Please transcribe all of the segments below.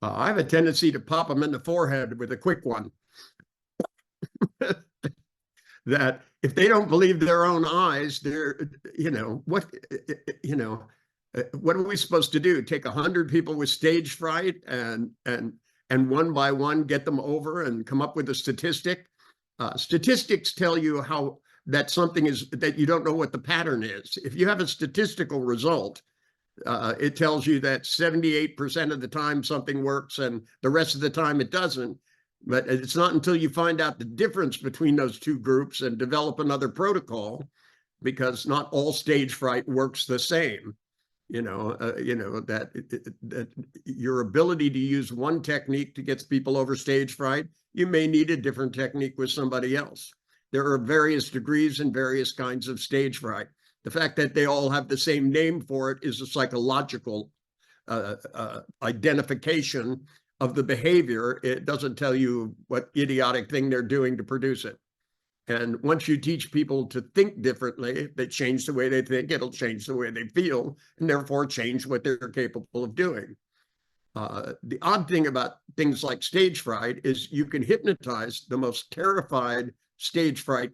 I have a tendency to pop them in the forehead with a quick one. That if they don't believe their own eyes, they're, what are we supposed to do? Take 100 people with stage fright and one by one get them over and come up with a statistic? Statistics tell you how that something is, that you don't know what the pattern is. If you have a statistical result, it tells you that 78% of the time something works and the rest of the time it doesn't. But it's not until you find out the difference between those two groups and develop another protocol, because not all stage fright works the same. That your ability to use one technique to get people over stage fright, you may need a different technique with somebody else. There are various degrees and various kinds of stage fright. The fact that they all have the same name for it is a psychological identification of the behavior. It doesn't tell you what idiotic thing they're doing to produce it. And once you teach people to think differently, they change the way they think, it'll change the way they feel, and therefore change what they're capable of doing. The odd thing about things like stage fright is you can hypnotize the most terrified stage fright,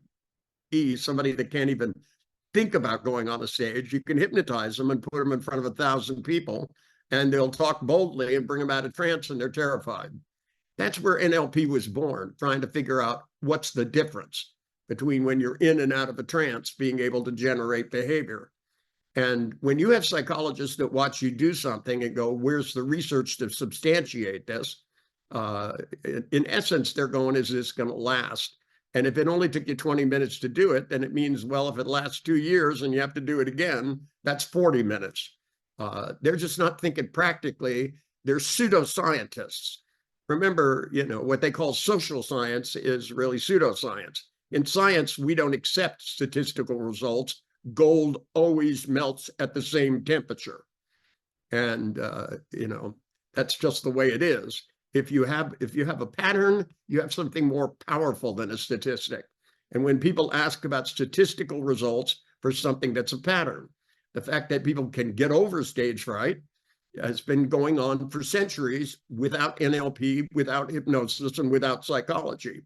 somebody that can't even think about going on a stage. You can hypnotize them and put them in front of 1,000 people, and they'll talk boldly and bring them out of trance, and they're terrified. That's where NLP was born, trying to figure out what's the difference between when you're in and out of a trance, being able to generate behavior. And when you have psychologists that watch you do something and go, where's the research to substantiate this? In essence, they're going, is this going to last? And if it only took you 20 minutes to do it, then it means, well, if it lasts 2 years and you have to do it again, that's 40 minutes. They're just not thinking practically. They're pseudoscientists. Remember, what they call social science is really pseudoscience. In science, we don't accept statistical results. Gold always melts at the same temperature. And, that's just the way it is. If you have a pattern, you have something more powerful than a statistic. And when people ask about statistical results for something that's a pattern, the fact that people can get over stage fright has been going on for centuries without NLP, without hypnosis, and without psychology.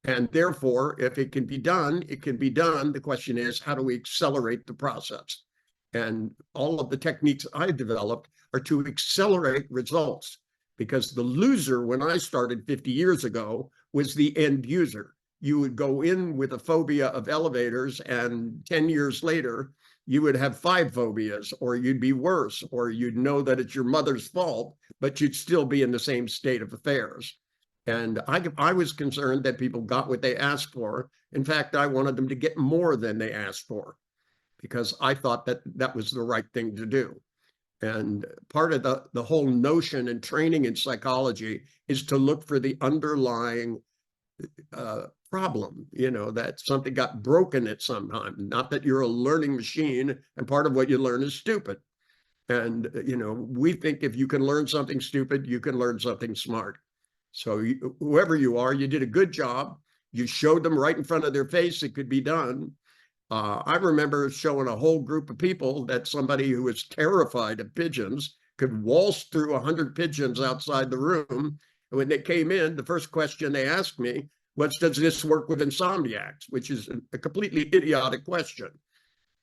And therefore, if it can be done, it can be done. The question is, how do we accelerate the process? And all of the techniques I developed are to accelerate results, because the loser, when I started 50 years ago, was the end user. You would go in with a phobia of elevators, and 10 years later, you would have 5 phobias, or you'd be worse, or you'd know that it's your mother's fault, but you'd still be in the same state of affairs. And I was concerned that people got what they asked for. In fact, I wanted them to get more than they asked for, because I thought that that was the right thing to do. And part of the whole notion and training in psychology is to look for the underlying problem, that something got broken at some time. Not that you're a learning machine and part of what you learn is stupid. And, we think if you can learn something stupid, you can learn something smart. So whoever you are, you did a good job. You showed them right in front of their face it could be done. I remember showing a whole group of people that somebody who was terrified of pigeons could waltz through 100 pigeons outside the room. And when they came in, the first question they asked me was, does this work with insomniacs? Which is a completely idiotic question.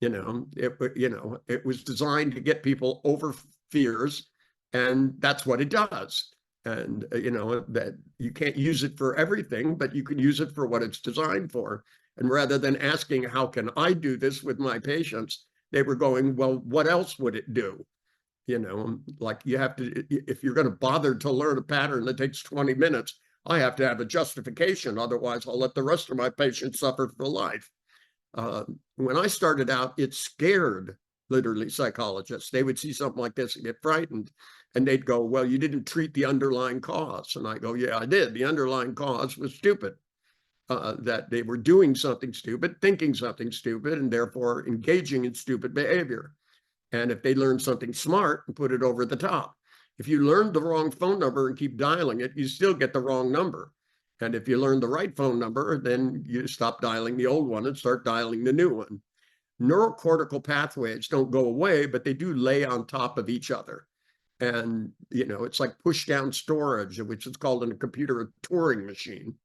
It was designed to get people over fears, and that's what it does. And, that you can't use it for everything, but you can use it for what it's designed for. And rather than asking, how can I do this with my patients, they were going, well, what else would it do? Like you have to, if you're going to bother to learn a pattern that takes 20 minutes, I have to have a justification. Otherwise, I'll let the rest of my patients suffer for life. When I started out, it scared literally psychologists. They would see something like this and get frightened. And they'd go, well, you didn't treat the underlying cause. And I go, yeah, I did. The underlying cause was stupid. That they were doing something stupid, thinking something stupid, and therefore engaging in stupid behavior. And if they learn something smart and put it over the top, if you learn the wrong phone number and keep dialing it, you still get the wrong number. And if you learn the right phone number, then you stop dialing the old one and start dialing the new one. neurocortical pathways don't go away, but they do lay on top of each other. And, it's like push down storage, which is called in a computer a Turing machine.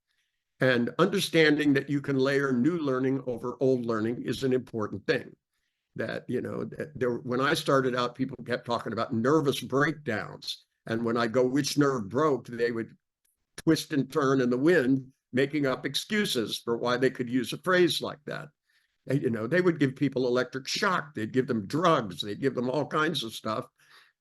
And understanding that you can layer new learning over old learning is an important thing. That, when I started out, people kept talking about nervous breakdowns. And when I go, which nerve broke, they would twist and turn in the wind, making up excuses for why they could use a phrase like that. They would give people electric shock. They'd give them drugs. They'd give them all kinds of stuff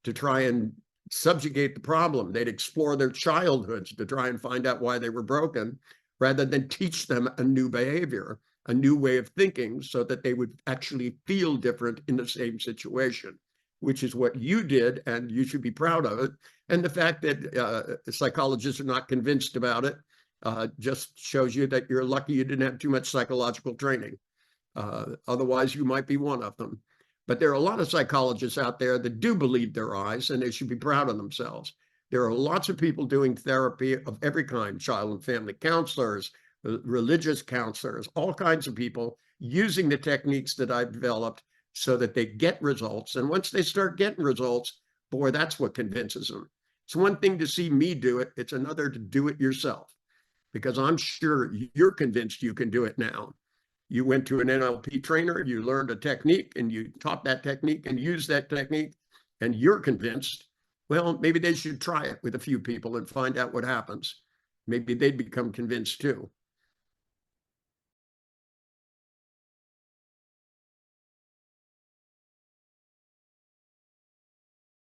to try and subjugate the problem. They'd explore their childhoods to try and find out why they were broken, rather than teach them a new behavior, a new way of thinking, so that they would actually feel different in the same situation, which is what you did, and you should be proud of it. And the fact that psychologists are not convinced about it just shows you that you're lucky you didn't have too much psychological training. Otherwise, you might be one of them. But there are a lot of psychologists out there that do believe their eyes, and they should be proud of themselves. There are lots of people doing therapy of every kind, child and family counselors, religious counselors, all kinds of people using the techniques that I've developed so that they get results. And once they start getting results, boy, that's what convinces them. It's one thing to see me do it. It's another to do it yourself, because I'm sure you're convinced you can do it now. You went to an NLP trainer, you learned a technique, and you taught that technique and used that technique, and you're convinced. Well, maybe they should try it with a few people and find out what happens. Maybe they'd become convinced too.